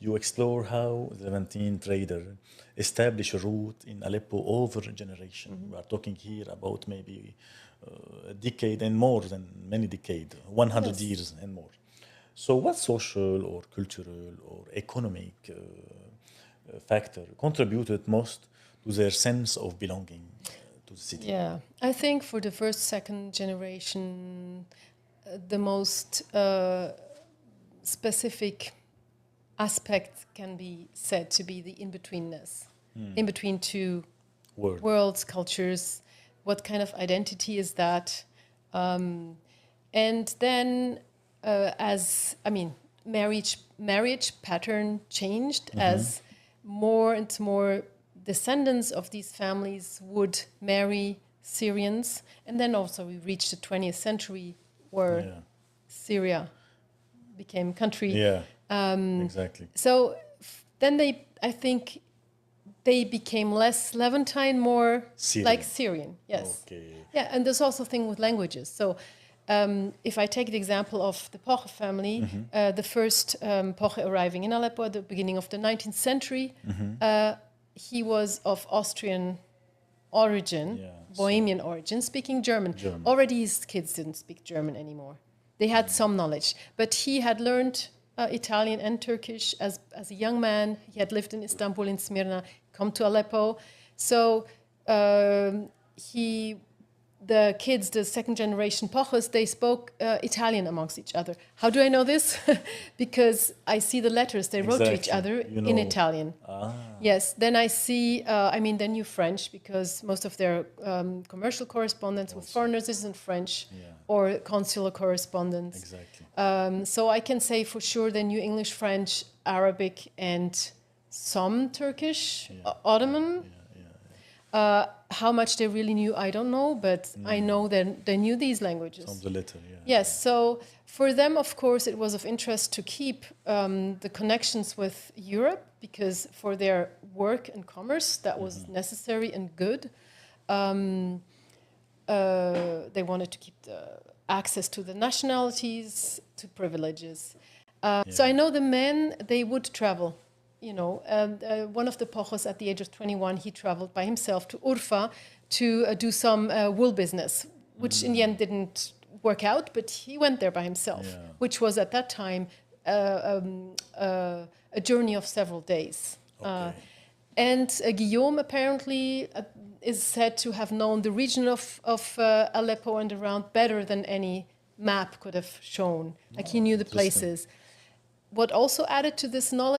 you explore how the Levantine trader established a route in Aleppo over a generation. We are talking here about maybe a decade and more than many decades, 100 years and more. So what social or cultural or economic factor contributed most to their sense of belonging to the city? Yeah, I think for the first, second generation, the most specific aspect can be said to be the in-betweenness, in between two worlds, cultures. What kind of identity is that? And then, marriage pattern changed as more and more descendants of these families would marry Syrians, and then also we reached the 20th century where Syria became country. Yeah, exactly. So then I think they became less Levantine, more Syrian. Like Syrian. Yes. Okay. Yeah, and there's also a thing with languages. So if I take the example of the Poche family, the first Poche arriving in Aleppo at the beginning of the 19th century, he was of Austrian origin, Bohemian origin, speaking German. Already his kids didn't speak German anymore. They had some knowledge, but he had learned Italian and Turkish as a young man. He had lived in Istanbul, in Smyrna, come to Aleppo. So the kids, the second generation Poches, they spoke Italian amongst each other. How do I know this? Because I see the letters they wrote to each other in Italian. Yes, then I see, they knew French because most of their commercial correspondence with foreigners is in French or consular correspondence. Exactly. So I can say for sure they knew English, French, Arabic, and some Turkish, Ottoman. How much they really knew, I don't know, but I know that they knew these languages. Some the little, Yes, so for them, of course, it was of interest to keep the connections with Europe because for their work and commerce, that was necessary and good. They wanted to keep the access to the nationalities, to privileges. So I know the men, they would travel. One of the Pochos at the age of 21, he traveled by himself to Urfa to do some wool business, which in the end didn't work out, but he went there by himself, which was at that time a journey of several days. And Guillaume apparently is said to have known the region of Aleppo and around better than any map could have shown. Like he knew the places. What also added to this knowledge